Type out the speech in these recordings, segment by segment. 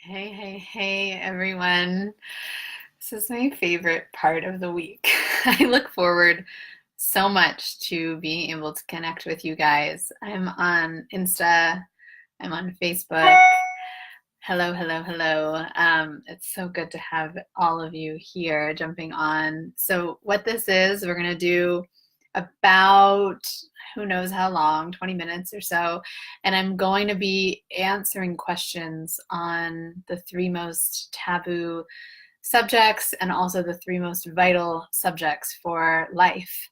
Hey, hey, hey, everyone. This is my favorite part of the week. I look forward so much to being able to connect with you guys. I'm on Insta, I'm on Facebook. Hello, hello, hello. It's so good to have all of you here jumping on. So, what this is, we're going to do about who knows how long, 20 minutes or so. And I'm going to be answering questions on the three most taboo subjects and also the three most vital subjects for life: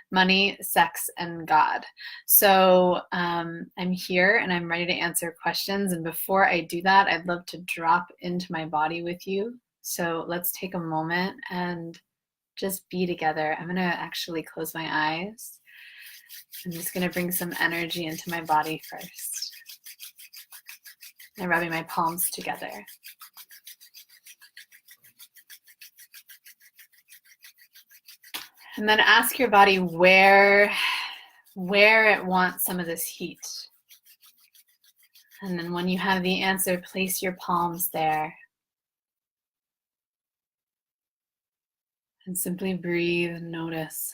money, sex, and God. So I'm here and I'm ready to answer questions. And before I do that, I'd love to drop into my body with you. So let's take a moment and just be together. I'm going to actually close my eyes. I'm just going to bring some energy into my body first. I'm rubbing my palms together. And then ask your body where it wants some of this heat. And then when you have the answer, place your palms there. And simply breathe and notice.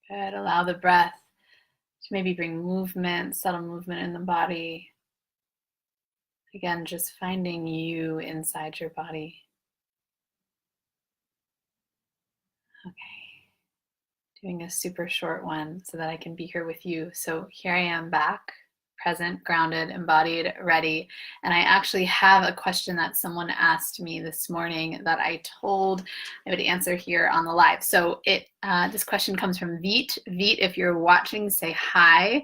Good. Allow the breath to maybe bring movement, subtle movement in the body. Again, just finding you inside your body. Okay. Doing a super short one so that I can be here with you. So here I am back, present, grounded, embodied, ready. And I actually have a question that someone asked me this morning that I told I would answer here on the live. So this question comes from Veet. Veet, if you're watching, say hi.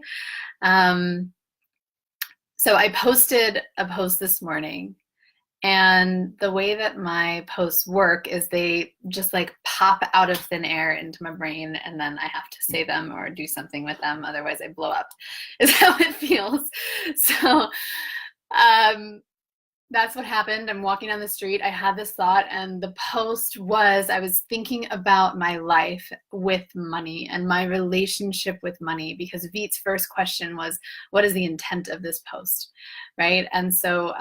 So I posted a post this morning, and the way that my posts work is they just like pop out of thin air into my brain, and then I have to say them or do something with them. Otherwise, I blow up, is how it feels. So that's what happened. I'm walking down the street. I had this thought, and the post was I was thinking about my life with money and my relationship with money, because Veet's first question was, what is the intent of this post? Right. And so,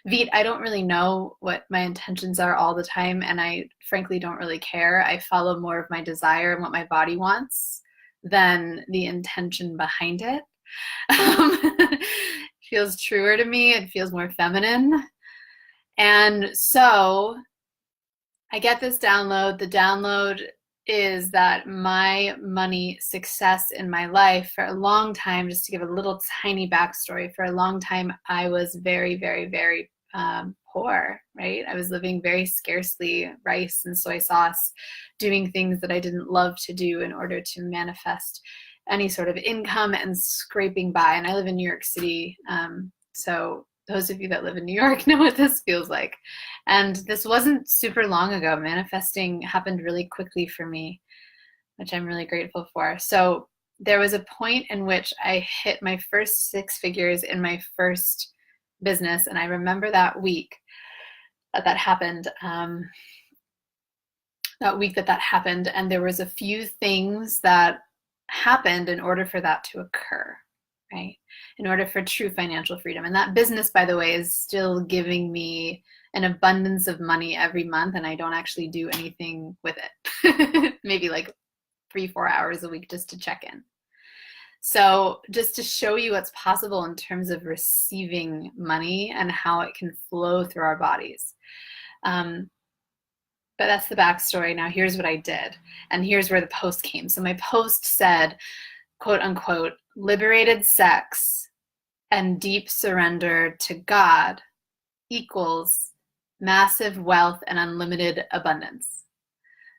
Veet, I don't really know what my intentions are all the time, and I frankly don't really care. I follow more of my desire and what my body wants than the intention behind it. Feels truer to me. It feels more feminine. And so I get this download. The download is that my money success in my life for a long time, just to give a little tiny backstory, for a long time, I was very, very, very poor, right? I was living very scarcely, rice and soy sauce, doing things that I didn't love to do in order to manifest any sort of income and scraping by. And I live in New York City. So those of you that live in New York know what this feels like. And this wasn't super long ago. Manifesting happened really quickly for me, which I'm really grateful for. So there was a point in which I hit my first six figures in my first business. And I remember that week that happened. That happened. And there was a few things that happened in order for that to occur, right? In order for true financial freedom. And that business, by the way, is still giving me an abundance of money every month, and I don't actually do anything with it. Maybe like 3-4 hours a week just to check in. So just to show you what's possible in terms of receiving money and how it can flow through our bodies. But that's the backstory. Now here's what I did. And here's where the post came. So my post said, quote unquote, liberated sex and deep surrender to God equals massive wealth and unlimited abundance.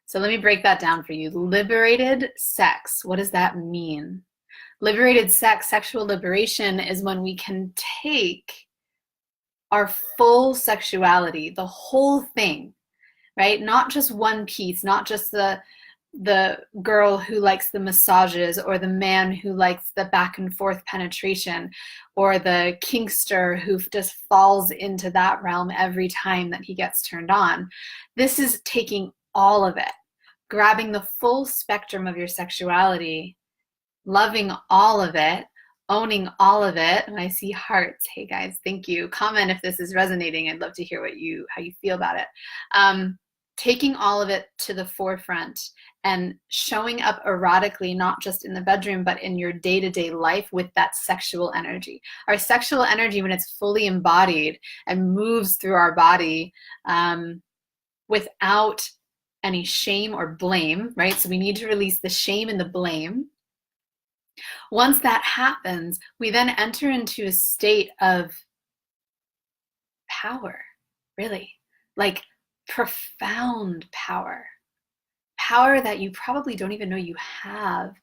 So let me break that down for you. Liberated sex, what does that mean? Liberated sex, sexual liberation, is when we can take our full sexuality, the whole thing, right? Not just one piece, not just the girl who likes the massages, or the man who likes the back and forth penetration, or the kinkster who just falls into that realm every time that he gets turned on. This is taking all of it, grabbing the full spectrum of your sexuality, loving all of it, owning all of it. And I see hearts. Hey guys, thank you. Comment if this is resonating. I'd love to hear how you feel about it. Taking all of it to the forefront and showing up erotically, not just in the bedroom, but in your day-to-day life with that sexual energy. Our sexual energy, when it's fully embodied and moves through our body without any shame or blame, right? So we need to release the shame and the blame. Once that happens, we then enter into a state of power, really, like profound power. Power that you probably don't even know you have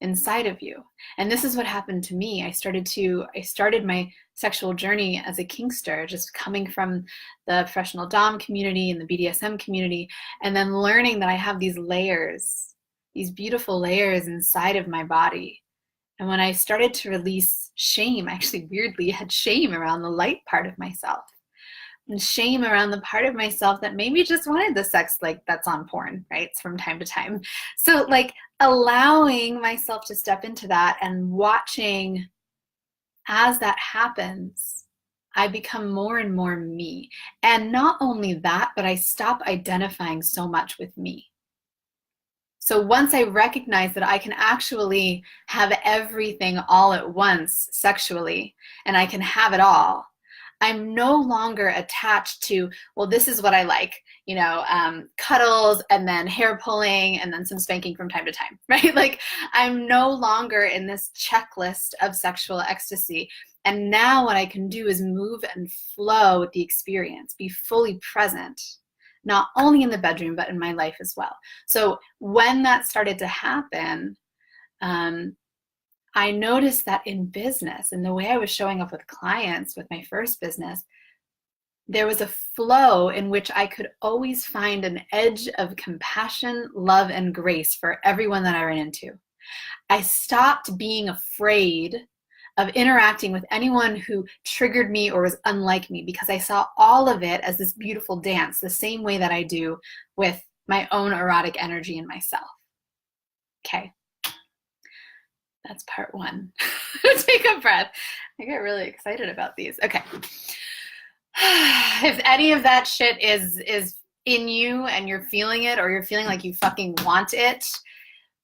inside of you. And this is what happened to me. I started my sexual journey as a kinkster, just coming from the professional dom community and the BDSM community, and then learning that I have these layers, these beautiful layers inside of my body. And when I started to release shame, I actually weirdly had shame around the light part of myself, and shame around the part of myself that maybe just wanted the sex like that's on porn, right? From time to time. So like allowing myself to step into that and watching as that happens, I become more and more me. And not only that, but I stop identifying so much with me. So once I recognize that I can actually have everything all at once sexually, and I can have it all, I'm no longer attached to, well, this is what I like, cuddles and then hair pulling and then some spanking from time to time, right? Like I'm no longer in this checklist of sexual ecstasy. And now what I can do is move and flow with the experience, be fully present, not only in the bedroom, but in my life as well. So when that started to happen, I noticed that in business and the way I was showing up with clients with my first business, there was a flow in which I could always find an edge of compassion, love, and grace for everyone that I ran into. I stopped being afraid of interacting with anyone who triggered me or was unlike me, because I saw all of it as this beautiful dance, the same way that I do with my own erotic energy in myself. Okay. That's part one. Take a breath. I get really excited about these. Okay. If any of that shit is in you and you're feeling it, or you're feeling like you fucking want it,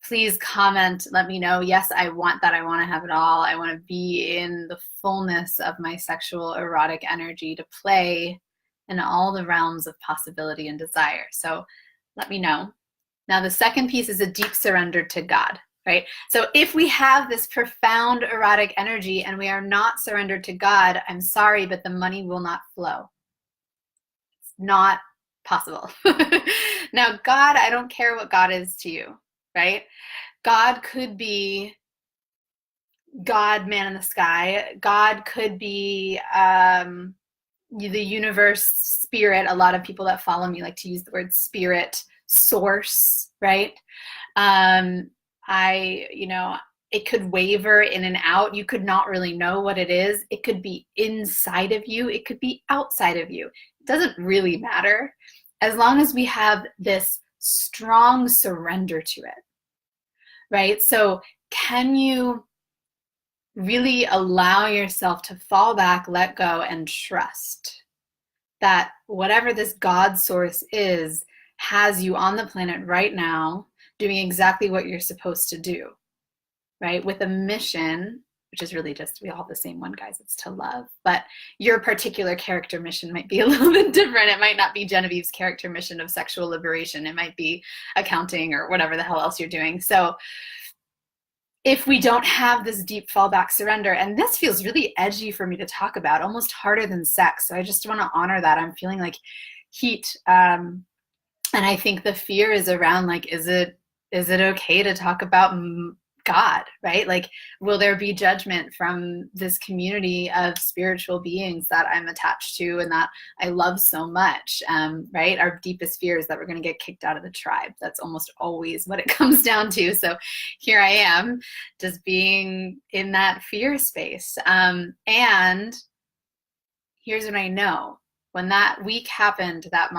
please comment. Let me know. Yes, I want that. I want to have it all. I want to be in the fullness of my sexual erotic energy to play in all the realms of possibility and desire. So let me know. Now, the second piece is a deep surrender to God. Right? So if we have this profound erotic energy and we are not surrendered to God, I'm sorry, but the money will not flow. It's not possible. Now, God, I don't care what God is to you, right? God could be God, man in the sky. God could be the universe, spirit. A lot of people that follow me like to use the word spirit, source, right? It could waver in and out. You could not really know what it is. It could be inside of you. It could be outside of you. It doesn't really matter as long as we have this strong surrender to it, right? So can you really allow yourself to fall back, let go, and trust that whatever this God source is has you on the planet right now doing exactly what you're supposed to do, right? With a mission, which is really just, we all have the same one, guys, it's to love. But your particular character mission might be a little bit different. It might not be Genevieve's character mission of sexual liberation. It might be accounting or whatever the hell else you're doing. So if we don't have this deep fallback surrender, and this feels really edgy for me to talk about, almost harder than sex. So I just want to honor that. I'm feeling like heat. And I think the fear is around, like, is it okay to talk about God, right? Like, will there be judgment from this community of spiritual beings that I'm attached to and that I love so much, right? Our deepest fear is that we're going to get kicked out of the tribe. That's almost always what it comes down to. So here I am, just being in that fear space. And here's what I know. When that week happened, that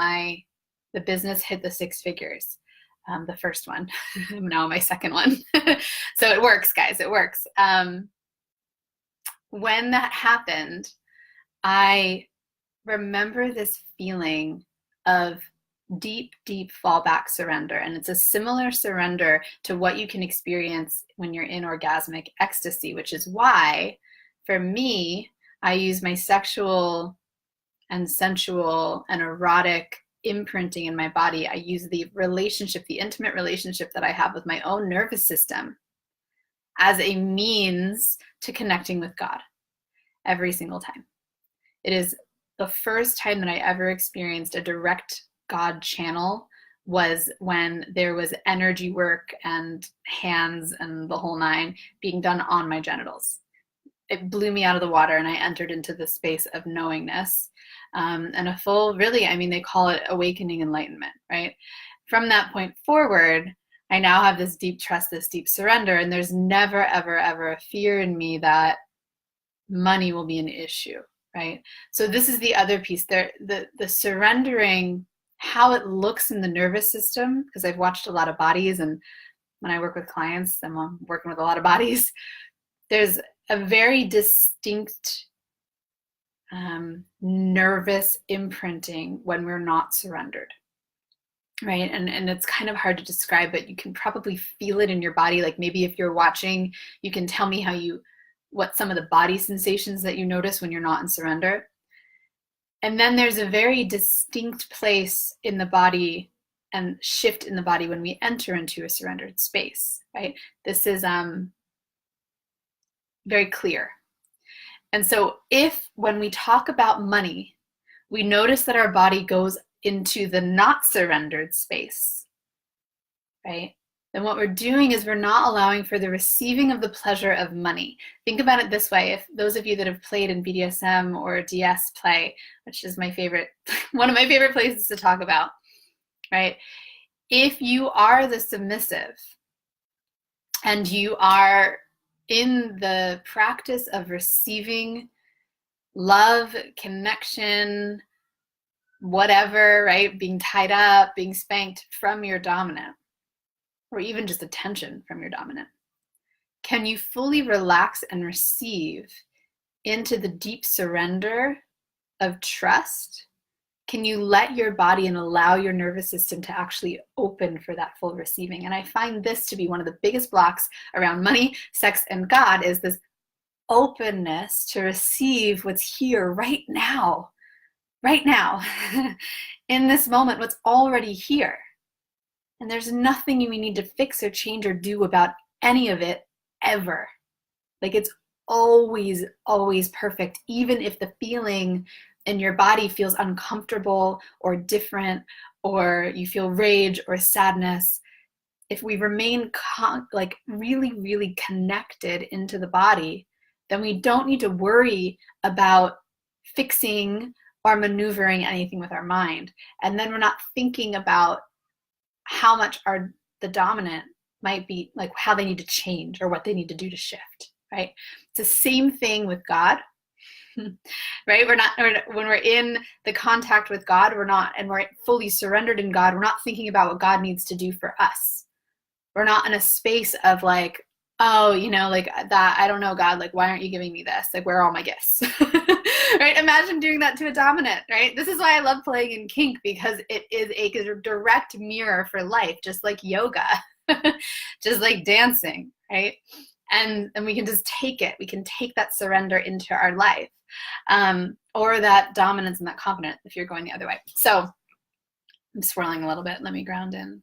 the business hit the 6 figures. The first one. I'm now on my second one. So it works, guys. It works. when that happened, I remember this feeling of deep, deep fallback surrender. And it's a similar surrender to what you can experience when you're in orgasmic ecstasy, which is why, for me, I use my sexual and sensual and erotic imprinting in my body. I use the relationship, the intimate relationship that I have with my own nervous system as a means to connecting with God every single time. It is the first time that I ever experienced a direct God channel was when there was energy work and hands and the whole nine being done on my genitals. It blew me out of the water, and I entered into the space of knowingness, and a full, really, I mean, they call it awakening enlightenment, right? From that point forward, I now have this deep trust, this deep surrender, and there's never, ever, ever a fear in me that money will be an issue, right? So this is the other piece there, the surrendering, how it looks in the nervous system, because I've watched a lot of bodies, and when I work with clients, I'm working with a lot of bodies. There's a very distinct nervous imprinting when we're not surrendered, right? And it's kind of hard to describe, but you can probably feel it in your body. Like maybe if you're watching, you can tell me what some of the body sensations that you notice when you're not in surrender. And then there's a very distinct place in the body and shift in the body when we enter into a surrendered space, right? This is very clear. And so if when we talk about money, we notice that our body goes into the not surrendered space, right? Then what we're doing is we're not allowing for the receiving of the pleasure of money. Think about it this way. If those of you that have played in BDSM or DS play, which is my favorite, one of my favorite places to talk about, right? If you are the submissive and you are in the practice of receiving love, connection, whatever, right? Being tied up, being spanked from your dominant, or even just attention from your dominant, can you fully relax and receive into the deep surrender of trust? Can you let your body and allow your nervous system to actually open for that full receiving? And I find this to be one of the biggest blocks around money, sex, and God, is this openness to receive what's here right now, in this moment, what's already here. And there's nothing we need to fix or change or do about any of it ever. Like it's always, always perfect, even if the feeling in your body feels uncomfortable or different, or you feel rage or sadness. If we remain like really, really connected into the body, then we don't need to worry about fixing or maneuvering anything with our mind. And then we're not thinking about how much the dominant might be, like how they need to change or what they need to do to shift, right? It's the same thing with God, right? When we're in the contact with God, and we're fully surrendered in God, we're not thinking about what God needs to do for us. We're not in a space of like, oh, like that, I don't know, God, like, why aren't you giving me this? Like, where are all my gifts? Right? Imagine doing that to a dominant, right? This is why I love playing in kink, because it is a direct mirror for life, just like yoga, just like dancing, right? And we can just take it. We can take that surrender into our life, or that dominance and that confidence if you're going the other way. So I'm swirling a little bit. Let me ground in.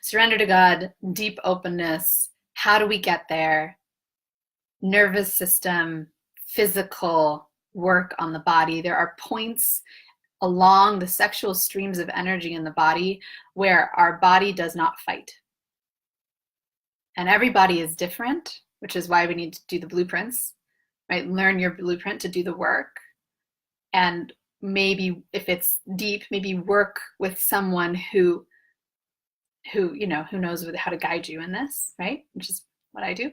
Surrender to God, deep openness. How do we get there? Nervous system, physical work on the body. There are points along the sexual streams of energy in the body where our body does not fight. And every body is different, which is why we need to do the blueprints, right? Learn your blueprint to do the work. And maybe if it's deep, maybe work with someone who knows how to guide you in this, right? Which is what I do.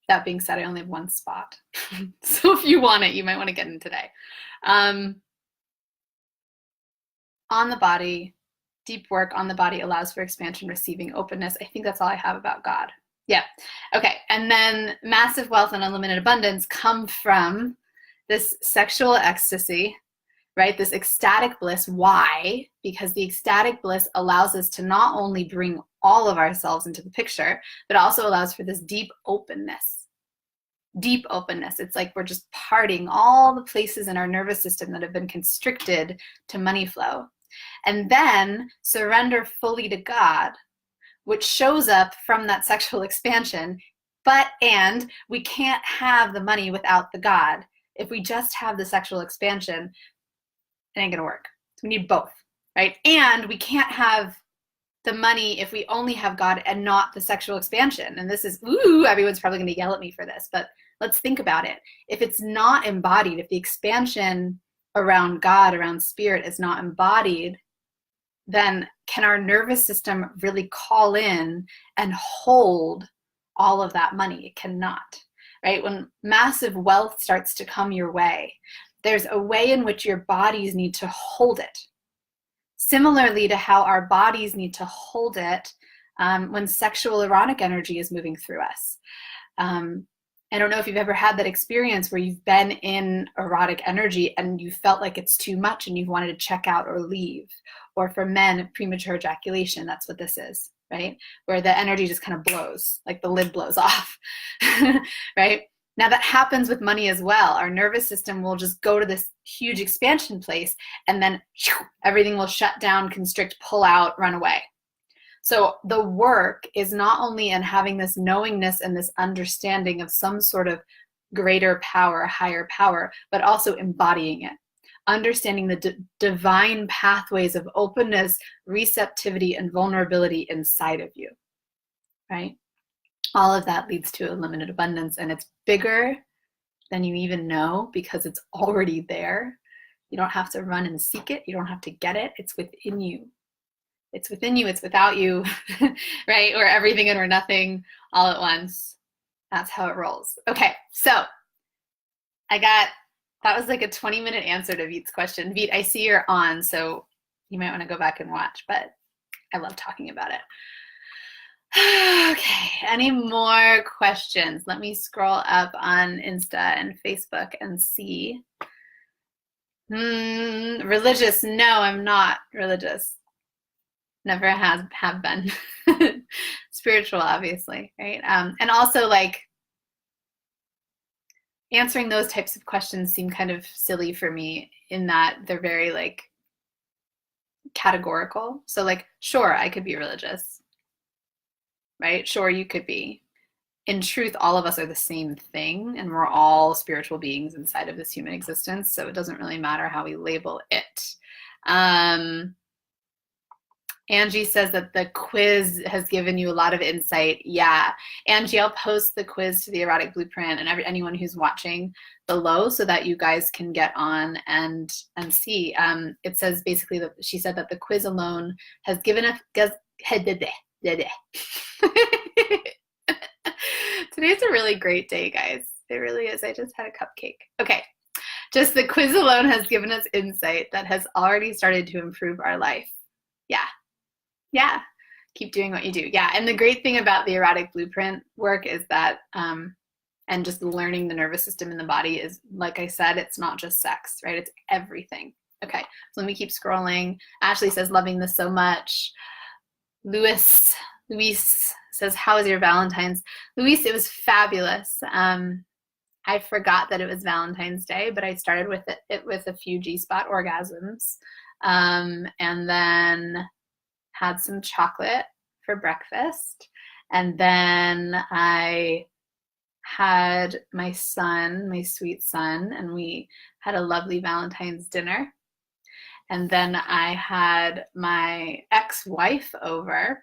That being said, I only have one spot. So if you want it, you might want to get in today. On the body, deep work on the body allows for expansion, receiving, openness. I think that's all I have about God. Yeah. Okay. And then massive wealth and unlimited abundance come from this sexual ecstasy, right? This ecstatic bliss. Why? Because the ecstatic bliss allows us to not only bring all of ourselves into the picture, but also allows for this deep openness. Deep openness. It's like we're just parting all the places in our nervous system that have been constricted to money flow. And then surrender fully to God, which shows up from that sexual expansion. And we can't have the money without the God. If we just have the sexual expansion, it ain't gonna work. So we need both, right? And we can't have the money if we only have God and not the sexual expansion. And this is, everyone's probably gonna yell at me for this, but let's think about it. If it's not embodied, if the expansion around God, around spirit is not embodied, then can our nervous system really call in and hold all of that money? It cannot, right? When massive wealth starts to come your way, there's a way in which your bodies need to hold it. Similarly to how our bodies need to hold it when sexual erotic energy is moving through us. I don't know if you've ever had that experience where you've been in erotic energy and you felt like it's too much and you've wanted to check out or leave. Or for men, premature ejaculation, that's what this is, right? Where the energy just kind of blows, like the lid blows off, right? Now that happens with money as well. Our nervous system will just go to this huge expansion place and then everything will shut down, constrict, pull out, run away. So the work is not only in having this knowingness and this understanding of some sort of greater power, higher power, but also embodying it. Understanding the divine pathways of openness, receptivity, and vulnerability inside of you, right? All of that leads to unlimited abundance, and it's bigger than you even know because it's already there. You don't have to run and seek it. You don't have to get it. It's within you. It's within you. It's without you, right? Or everything and or nothing all at once. That's how it rolls. Okay, so that was like a 20-minute answer to Veet's question. Veet, I see you're on, so you might want to go back and watch, but I love talking about it. Okay, any more questions? Let me scroll up on Insta and Facebook and see. Religious? No, I'm not religious. Never have been. Spiritual, obviously, right? And also, like, answering those types of questions seem kind of silly for me in that they're very, like, categorical. So, like, sure, I could be religious, right? Sure, you could be. In truth, all of us are the same thing, and we're all spiritual beings inside of this human existence, so it doesn't really matter how we label it. Angie says that the quiz has given you a lot of insight. Yeah, Angie, I'll post the quiz to the Erotic Blueprint and anyone who's watching below so that you guys can get on and see. It says basically that she said that the quiz alone has given us. Today's a really great day, guys. It really is. I just had a cupcake. Okay. Just the quiz alone has given us insight that has already started to improve our life. Yeah. Yeah. Keep doing what you do. Yeah. And the great thing about the Erotic Blueprint work is that, and just learning the nervous system in the body is, like I said, it's not just sex, right? It's everything. Okay. So let me keep scrolling. Ashley says, loving this so much. Luis says, how was your Valentine's? Luis, it was fabulous. I forgot that it was Valentine's Day, but I started with it with a few G-spot orgasms, and then had some chocolate for breakfast. And then I had my son, my sweet son, and we had a lovely Valentine's dinner. And then I had my ex-wife over,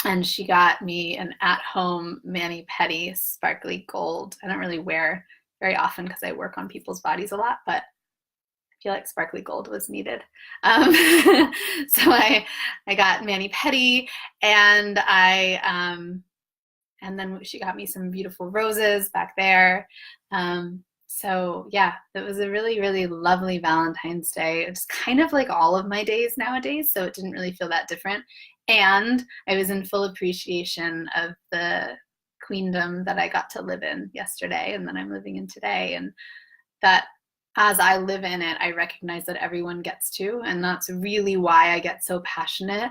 and she got me an at-home mani-pedi sparkly gold. I don't really wear very often because I work on people's bodies a lot, but I feel like sparkly gold was needed. So I got mani-pedi, and and then she got me some beautiful roses back there. So yeah, it was a really, really lovely Valentine's Day. It's kind of like all of my days nowadays, so it didn't really feel that different. And I was in full appreciation of the queendom that I got to live in yesterday and that I'm living in today. And that as I live in it, I recognize that everyone gets to. And that's really why I get so passionate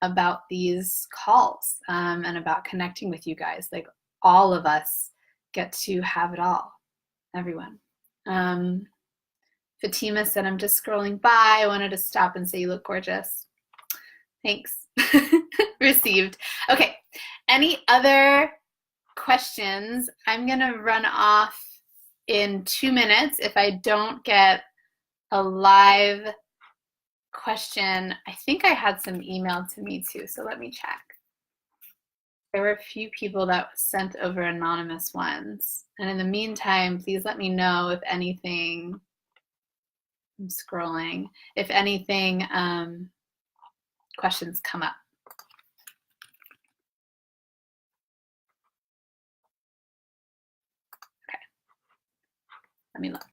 about these calls and about connecting with you guys. Like, all of us get to have it all, everyone. Fatima said, I'm just scrolling by. I wanted to stop and say you look gorgeous. Thanks. Received. Okay. Any other questions? I'm going to run off in 2 minutes. If I don't get a live question, I think I had some emailed to me too, so let me check. There were a few people that sent over anonymous ones. And in the meantime, please let me know if anything, I'm scrolling, if anything, questions come up. Okay, let me look.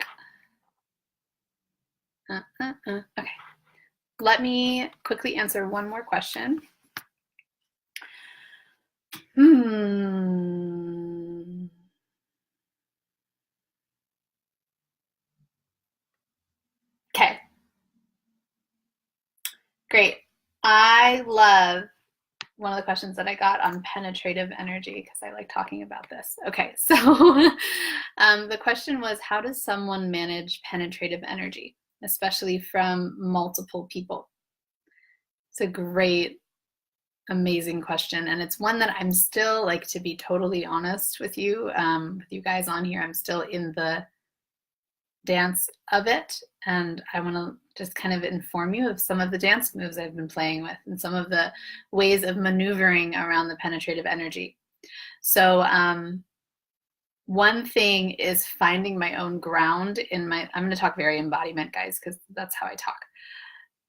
Okay, let me quickly answer one more question. Okay, great. I love one of the questions that I got on penetrative energy because I like talking about this. Okay, so the question was, how does someone manage penetrative energy, especially from multiple people? It's a great, amazing question, and it's one that I'm still, like, to be totally honest with you guys on here, I'm still in the dance of it, and I want to just kind of inform you of some of the dance moves I've been playing with and some of the ways of maneuvering around the penetrative energy. So one thing is finding my own ground in my, I'm going to talk very embodiment, guys, because that's how I talk.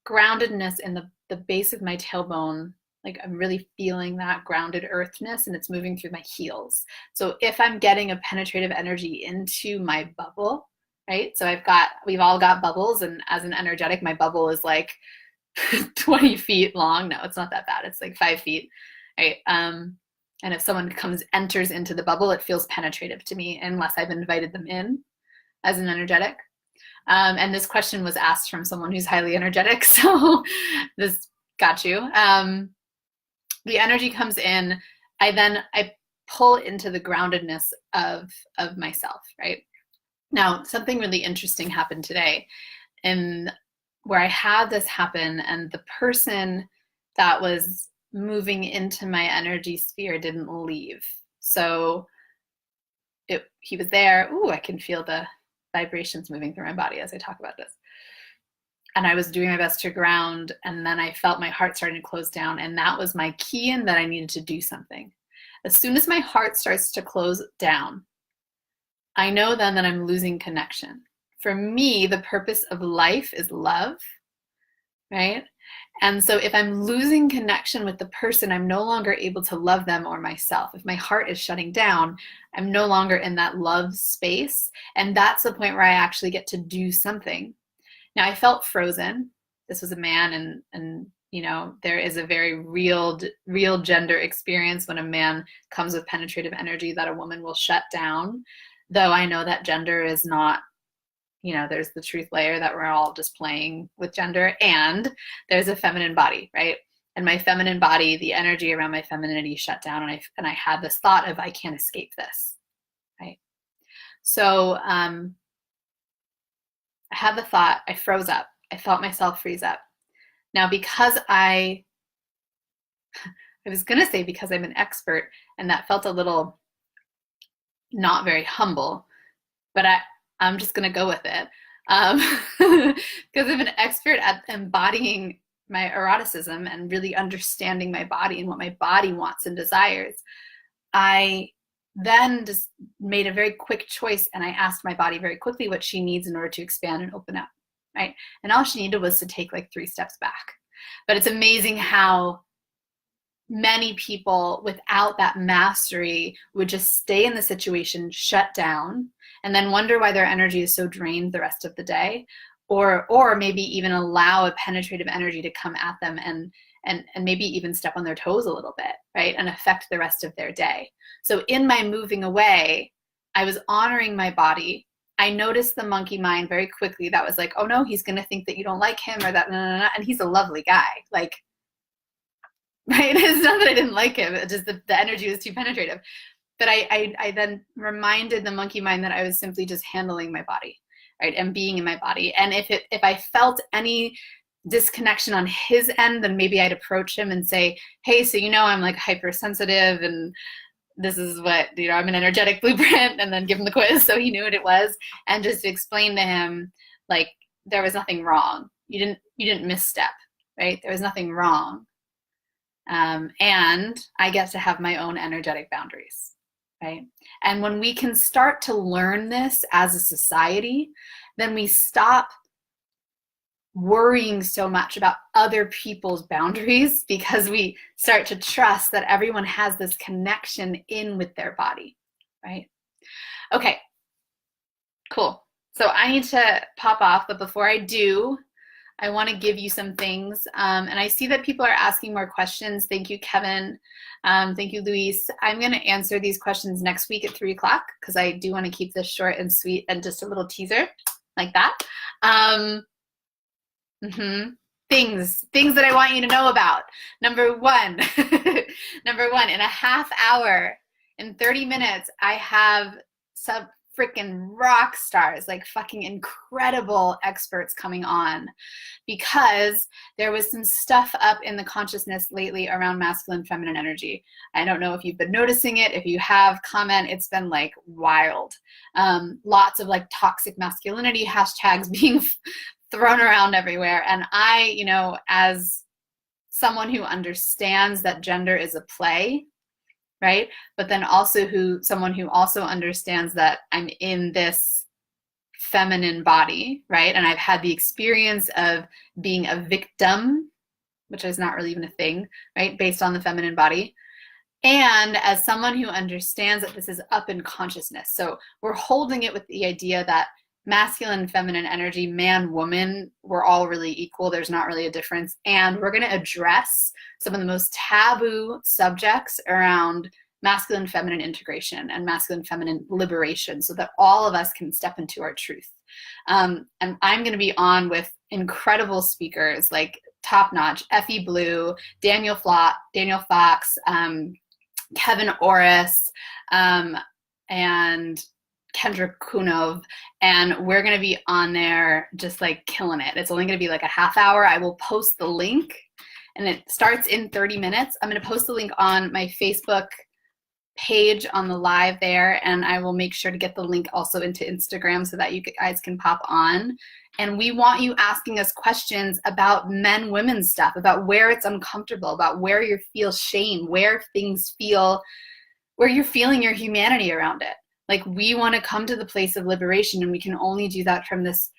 Groundedness in the base of my tailbone, like I'm really feeling that grounded earthness, and it's moving through my heels. So if I'm getting a penetrative energy into my bubble, right? So we've all got bubbles, and as an energetic, my bubble is like 20 feet long. No, it's not that bad. It's like 5 feet, right? And if someone enters into the bubble, it feels penetrative to me unless I've invited them in as an energetic. And this question was asked from someone who's highly energetic, so this got you. The energy comes in, I pull into the groundedness of myself, right? Now, something really interesting happened today, and where I had this happen, and the person that was moving into my energy sphere didn't leave. So he was there. Ooh, I can feel the vibrations moving through my body as I talk about this. And I was doing my best to ground, and then I felt my heart starting to close down, and that was my key in that I needed to do something. As soon as my heart starts to close down, I know then that I'm losing connection. For me, the purpose of life is love, right? And so if I'm losing connection with the person, I'm no longer able to love them or myself. If my heart is shutting down, I'm no longer in that love space. And that's the point where I actually get to do something. Now, I felt frozen. This was a man, and you know, there is a very real gender experience when a man comes with penetrative energy that a woman will shut down. Though I know that gender is not, you know, there's the truth layer that we're all just playing with gender, and there's a feminine body, right? And my feminine body, the energy around my femininity shut down, and I had this thought of, I can't escape this, right? So I had the thought, I froze up. I felt myself freeze up. Now, because I was going to say because I'm an expert, and that felt a little not very humble, but I'm just going to go with it. Because I'm an expert at embodying my eroticism and really understanding my body and what my body wants and desires. I then just made a very quick choice, and I asked my body very quickly what she needs in order to expand and open up, right? And all she needed was to take like 3 steps back. But it's amazing how many people without that mastery would just stay in the situation, shut down, and then wonder why their energy is so drained the rest of the day, or maybe even allow a penetrative energy to come at them and and maybe even step on their toes a little bit, right? And affect the rest of their day. So in my moving away, I was honoring my body. I noticed the monkey mind very quickly that was like, oh no, he's going to think that you don't like him or that, and he's a lovely guy. Like, right? It's not that I didn't like him, it's just the energy was too penetrative. But I then reminded the monkey mind that I was simply just handling my body, right? And being in my body. And if I felt any disconnection on his end, then maybe I'd approach him and say, hey, so I'm like hypersensitive, and this is what, I'm an energetic blueprint, and then give him the quiz so he knew what it was, and just explain to him, like, there was nothing wrong. You didn't misstep, right? There was nothing wrong. And I get to have my own energetic boundaries, right? And when we can start to learn this as a society, then we stop worrying so much about other people's boundaries, because we start to trust that everyone has this connection in with their body, right? Okay, cool. So I need to pop off, but before I do, I want to give you some things. And I see that people are asking more questions. Thank you, Kevin. Thank you, Luis. I'm going to answer these questions next week at 3 o'clock, because I do want to keep this short and sweet and just a little teaser like that. Things that I want you to know about. Number one, in a half hour, in 30 minutes, I have some freaking rock stars, like fucking incredible experts coming on, because there was some stuff up in the consciousness lately around masculine, feminine energy. I don't know if you've been noticing it. If you have, comment. It's been like wild. Lots of like toxic masculinity hashtags being thrown around everywhere. And I, as someone who understands that gender is a play, right? But then also someone who also understands that I'm in this feminine body, right? And I've had the experience of being a victim, which is not really even a thing, right? Based on the feminine body. And as someone who understands that this is up in consciousness. So we're holding it with the idea that masculine and feminine energy, man, woman, we're all really equal. There's not really a difference. And we're going to address some of the most taboo subjects around masculine feminine integration and masculine feminine liberation, so that all of us can step into our truth. And I'm going to be on with incredible speakers like top notch Effie Blue, Daniel Fox, Kevin Orris, and Kendra Kunov, and we're going to be on there just like killing it. It's only going to be like a half hour. I will post the link, and it starts in 30 minutes. I'm going to post the link on my Facebook page on the live there, and I will make sure to get the link also into Instagram so that you guys can pop on. And we want you asking us questions about men, women stuff, about where it's uncomfortable, about where you feel shame, where things feel, where you're feeling your humanity around it. Like, we want to come to the place of liberation, and we can only do that from this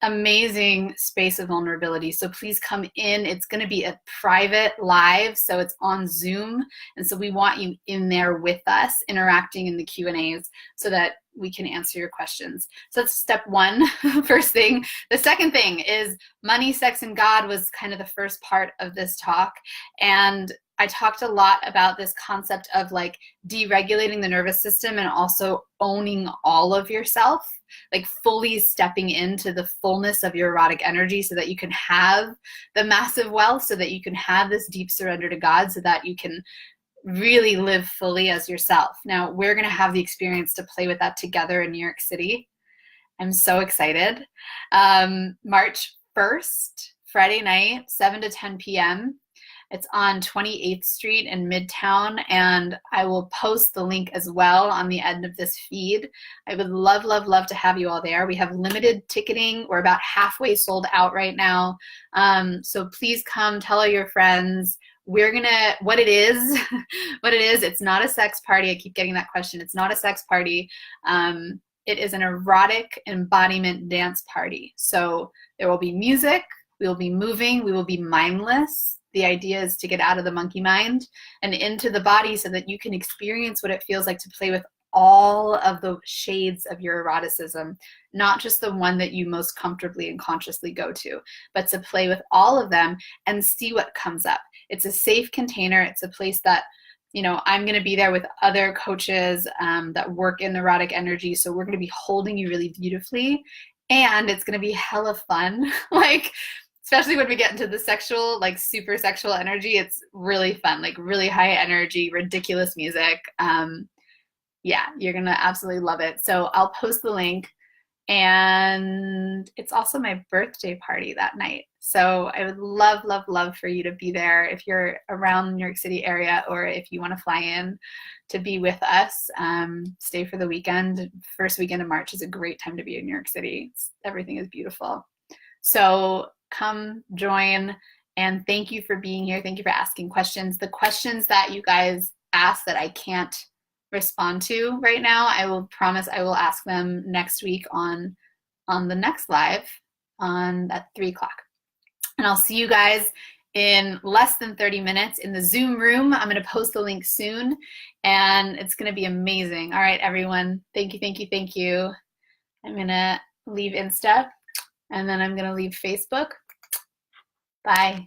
amazing space of vulnerability. So please come in. It's going to be a private live, so it's on Zoom. And so we want you in there with us, interacting in the Q&As, so that we can answer your questions. So that's step one, first thing. The second thing is money, sex, and God was kind of the first part of this talk. And I talked a lot about this concept of like deregulating the nervous system and also owning all of yourself, like fully stepping into the fullness of your erotic energy, so that you can have the massive wealth, so that you can have this deep surrender to God, so that you can really live fully as yourself. Now, we're going to have the experience to play with that together in New York City. I'm so excited. March 1st, Friday night, 7 to 10 p.m. It's on 28th Street in Midtown, and I will post the link as well on the end of this feed. I would love, love, love to have you all there. We have limited ticketing. We're about halfway sold out right now. So please come, tell all your friends. We're gonna, what it is, it's not a sex party. I keep getting that question. It's not a sex party. It is an erotic embodiment dance party. So there will be music, we will be moving, we will be mindless. The idea is to get out of the monkey mind and into the body, so that you can experience what it feels like to play with all of the shades of your eroticism, not just the one that you most comfortably and consciously go to, but to play with all of them and see what comes up. It's a safe container. It's a place that, you know, I'm going to be there with other coaches that work in erotic energy. So we're going to be holding you really beautifully, and it's going to be hella fun. Like, especially when we get into the sexual, like super sexual energy, it's really fun, like really high energy, ridiculous music. Yeah, you're going to absolutely love it. So I'll post the link. And it's also my birthday party that night. So I would love, love, love for you to be there if you're around the New York City area, or if you want to fly in to be with us. Stay for the weekend. First weekend of March is a great time to be in New York City. Everything is beautiful. So come join, and thank you for being here. Thank you for asking questions. The questions that you guys ask that I can't respond to right now, I will promise I will ask them next week on the next live at 3 o'clock. And I'll see you guys in less than 30 minutes in the Zoom room. I'm going to post the link soon, and it's going to be amazing. All right, everyone. Thank you, thank you, thank you. I'm going to leave Insta, and then I'm going to leave Facebook. Bye.